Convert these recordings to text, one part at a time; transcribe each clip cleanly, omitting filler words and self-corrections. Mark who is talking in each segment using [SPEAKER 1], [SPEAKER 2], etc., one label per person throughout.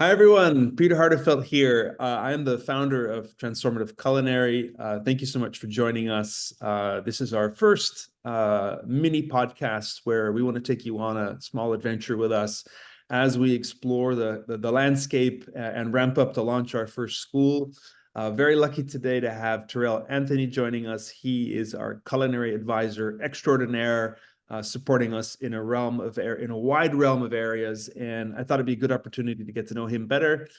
[SPEAKER 1] Hi, everyone. Peter Hardefeld here. I am the founder of Transformative Culinary. Thank you so much for joining us. This is our first mini podcast where we want to take you on a small adventure with us as we explore the landscape and ramp up to launch our first school. Very lucky today to have Tirrell Anthony joining us. He is our culinary advisor extraordinaire, supporting us in a wide realm of areas, and I thought it'd be a good opportunity to get to know him better.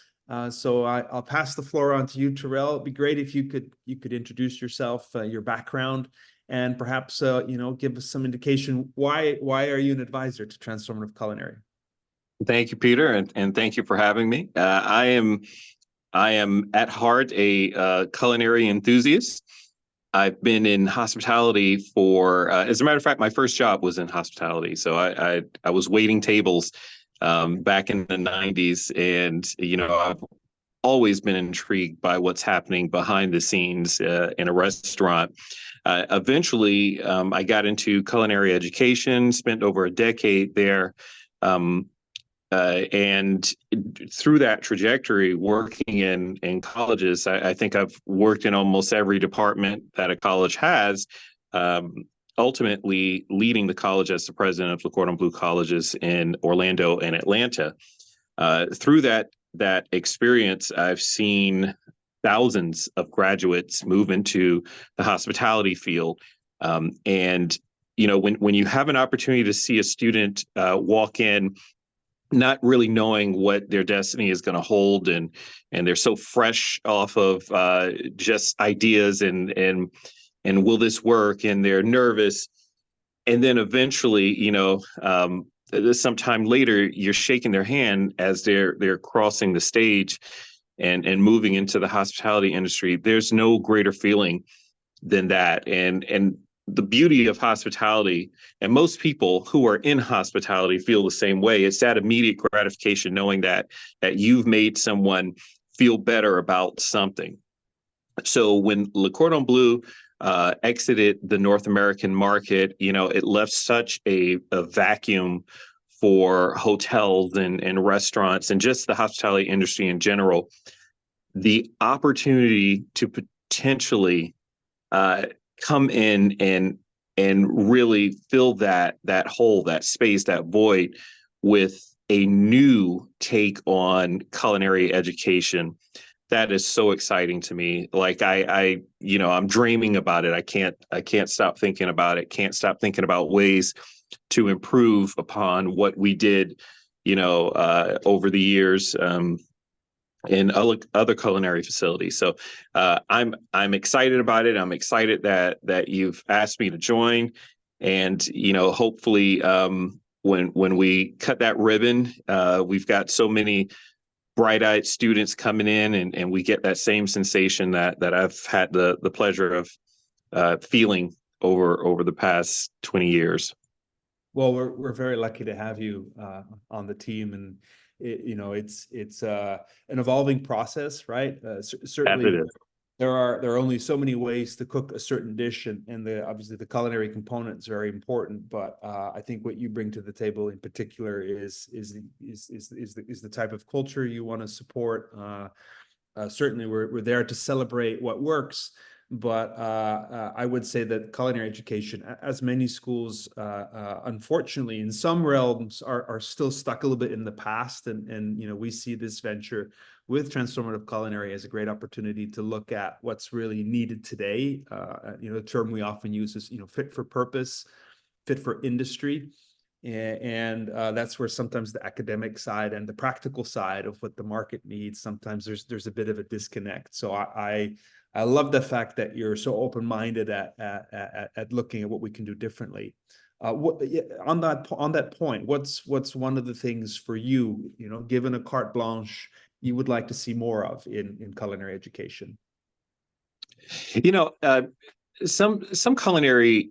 [SPEAKER 1] So I'll pass the floor on to you, Tirrell. It'd be great if you could introduce yourself, your background, and perhaps give us some indication why are you an advisor to Transformative Culinary?
[SPEAKER 2] Thank you, Peter, and thank you for having me. I am at heart a culinary enthusiast. I've been in hospitality for, as a matter of fact, my first job was in hospitality. So I was waiting tables back in the '90s, and I've always been intrigued by what's happening behind the scenes in a restaurant. Eventually, I got into culinary education, spent over a decade there. Um, and through that trajectory, working in colleges, I think I've worked in almost every department that a college has. Ultimately, leading the college as the president of Le Cordon Bleu colleges in Orlando and Atlanta. Through that experience, I've seen thousands of graduates move into the hospitality field, and when you have an opportunity to see a student walk in not really knowing what their destiny is going to hold, and they're so fresh off of just ideas and will this work, and they're nervous, and then eventually sometime later you're shaking their hand as they're crossing the stage and moving into the hospitality industry. There's no greater feeling than that, and the beauty of hospitality, and most people who are in hospitality feel the same way. It's that immediate gratification, knowing that you've made someone feel better about something. So when Le Cordon Bleu exited the North American market, it left such a vacuum for hotels and restaurants and just the hospitality industry in general. The opportunity to potentially come in and really fill that hole, that space, that void with a new take on culinary education. That is so exciting to me. Like I'm dreaming about it. I can't stop thinking about it. Can't stop thinking about ways to improve upon what we did, over the years. In other culinary facilities. So I'm excited about it. I'm excited that you've asked me to join, and hopefully when we cut that ribbon, we've got so many bright-eyed students coming in, and we get that same sensation that I've had the pleasure of feeling over the past 20 years.
[SPEAKER 1] Well, we're very lucky to have you on the team, and it's an evolving process, right?
[SPEAKER 2] As it
[SPEAKER 1] Certainly,
[SPEAKER 2] is.
[SPEAKER 1] there are only so many ways to cook a certain dish, and obviously the culinary component is very important. But I think what you bring to the table in particular is the type of culture you want to support. Certainly, we're there to celebrate what works. But I would say that culinary education, as many schools, unfortunately, in some realms, are still stuck a little bit in the past. And we see this venture with Transformative Culinary as a great opportunity to look at what's really needed today. The term we often use is, fit for purpose, fit for industry. And that's where sometimes the academic side and the practical side of what the market needs, sometimes there's a bit of a disconnect. So I love the fact that you're so open-minded at looking at what we can do differently. On that point, what's one of the things for you, given a carte blanche, you would like to see more of in culinary education?
[SPEAKER 2] Some culinary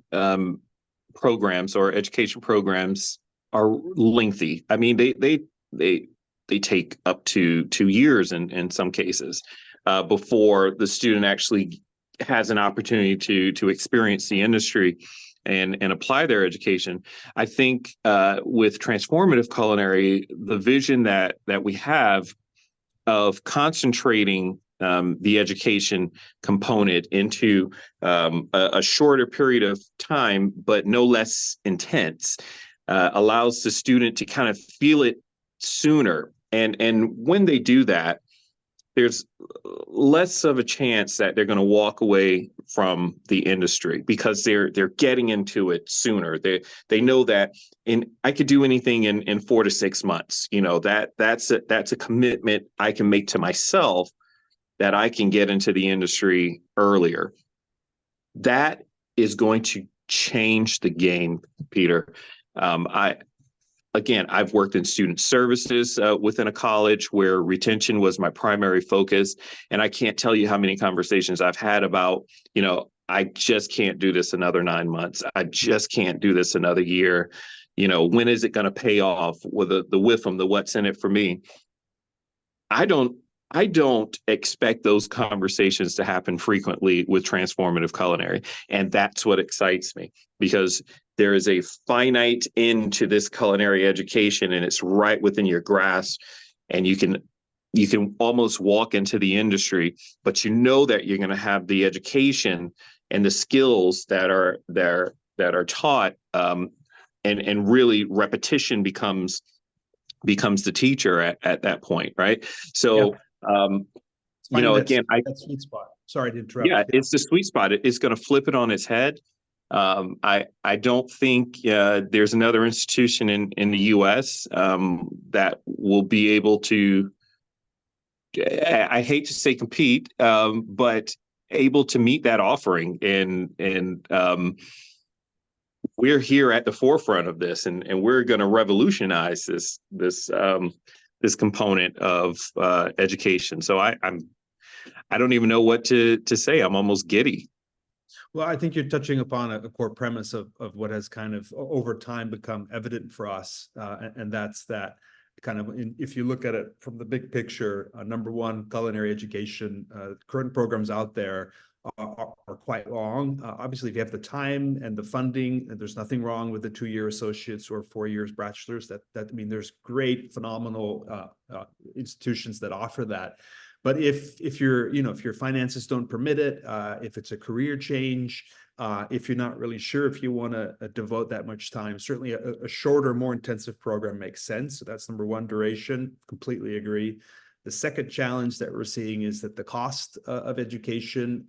[SPEAKER 2] programs or education programs are lengthy. I mean, they take up to 2 years in some cases before the student actually has an opportunity to experience the industry and apply their education. I think with transformative culinary, the vision that we have of concentrating the education component into a shorter period of time, but no less intense, allows the student to kind of feel it sooner. And when they do that, there's less of a chance that they're going to walk away from the industry because they're getting into it sooner. They know that I could do anything in 4 to 6 months. You know, that's a commitment I can make to myself, that I can get into the industry earlier. That is going to change the game, Peter. I've worked in student services within a college where retention was my primary focus. And I can't tell you how many conversations I've had about, I just can't do this another 9 months. I just can't do this another year. When is it going to pay off with the WIFM, the what's in it for me? I don't expect those conversations to happen frequently with transformative culinary. And that's what excites me, because there is a finite end to this culinary education, and it's right within your grasp. And you can almost walk into the industry, but you know that you're going to have the education and the skills that are taught, and really repetition becomes the teacher at that point, right? So, again,
[SPEAKER 1] that sweet spot. Sorry to interrupt.
[SPEAKER 2] Yeah, it's the sweet spot. It's going to flip it on its head. I don't think there's another institution in the U.S. That will be able to, I hate to say compete, but able to meet that offering. And we're here at the forefront of this, and we're going to revolutionize this component of education. So I don't even know what to say. I'm almost giddy.
[SPEAKER 1] Well, I think you're touching upon a core premise of what has kind of over time become evident for us, and that's that kind of, if you look at it from the big picture, number one, culinary education, current programs out there are quite long. Obviously, if you have the time and the funding, and there's nothing wrong with the 2-year associates or 4 years bachelors. There's great, phenomenal institutions that offer that. But if your finances don't permit it, if it's a career change, if you're not really sure if you want to devote that much time, certainly a shorter, more intensive program makes sense. So that's number one, duration. Completely agree. The second challenge that we're seeing is that the cost of education,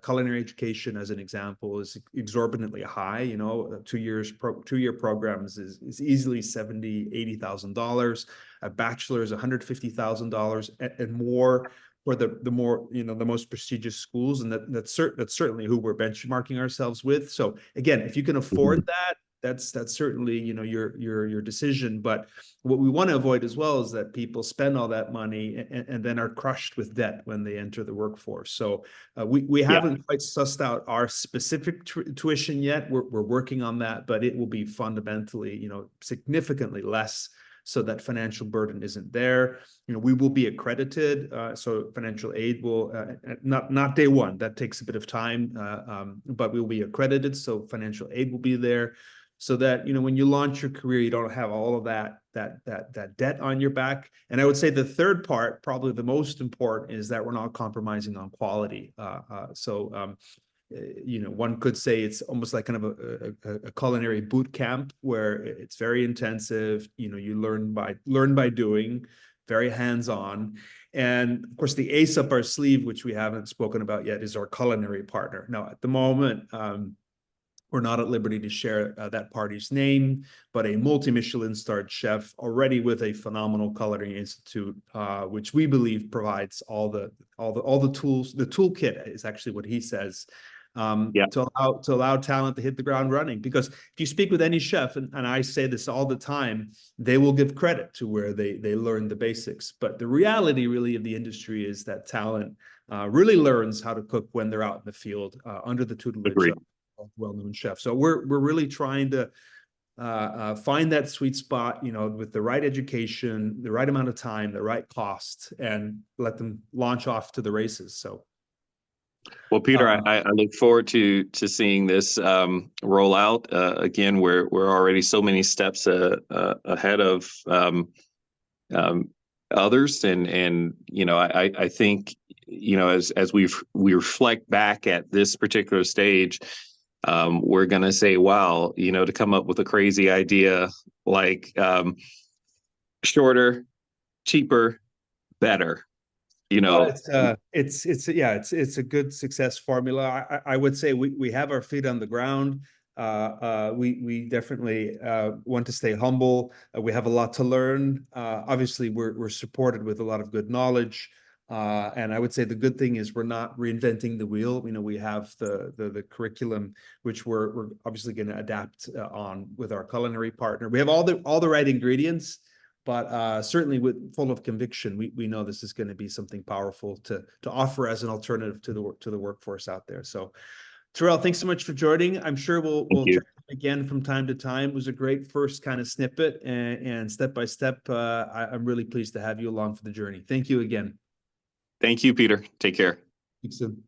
[SPEAKER 1] culinary education, as an example, is exorbitantly high. 2-year programs is easily $70,000-$80,000. A bachelor is $150,000 and more for the most prestigious schools, and that's certainly who we're benchmarking ourselves with. So again, if you can afford that, that's certainly your decision. But what we want to avoid as well is that people spend all that money and then are crushed with debt when they enter the workforce. So we haven't quite sussed out our specific tuition yet. We're working on that, but it will be fundamentally significantly less, so that financial burden isn't there. We will be accredited, so financial aid will not day one. That takes a bit of time, but we'll be accredited, so financial aid will be there, so that when you launch your career, you don't have all of that debt on your back. And I would say the third part, probably the most important, is that we're not compromising on quality. One could say it's almost like kind of a culinary boot camp, where it's very intensive. You learn by doing, very hands-on. And of course, the ace up our sleeve, which we haven't spoken about yet, is our culinary partner. Now, at the moment, we're not at liberty to share that party's name, but a multi-Michelin starred chef already with a phenomenal culinary institute, which we believe provides all the tools. The toolkit is actually what he says, to allow talent to hit the ground running. Because if you speak with any chef, and I say this all the time, they will give credit to where they learn the basics. But the reality really of the industry is that talent really learns how to cook when they're out in the field, under the tutelage of well-known chefs. So we're really trying to find that sweet spot, with the right education, the right amount of time, the right cost, and let them launch off to the races. So.
[SPEAKER 2] Well, Peter, I look forward to seeing this roll out. Again, we're already so many steps ahead of others. And I think, as we reflect back at this particular stage, we're going to say, wow, to come up with a crazy idea like shorter, cheaper, better,
[SPEAKER 1] Well, it's a good success formula. I would say we have our feet on the ground. We definitely want to stay humble. We have a lot to learn. Obviously, we're supported with a lot of good knowledge. And I would say the good thing is we're not reinventing the wheel. We have the curriculum, which we're obviously going to adapt on with our culinary partner. We have all the right ingredients. But certainly, full of conviction, we know this is going to be something powerful to offer as an alternative to the workforce out there. So, Tirrell, thanks so much for joining. I'm sure we'll chat again from time to time. It was a great first kind of snippet, and step by step, I'm really pleased to have you along for the journey. Thank you again.
[SPEAKER 2] Thank you, Peter. Take care.
[SPEAKER 1] Speak soon.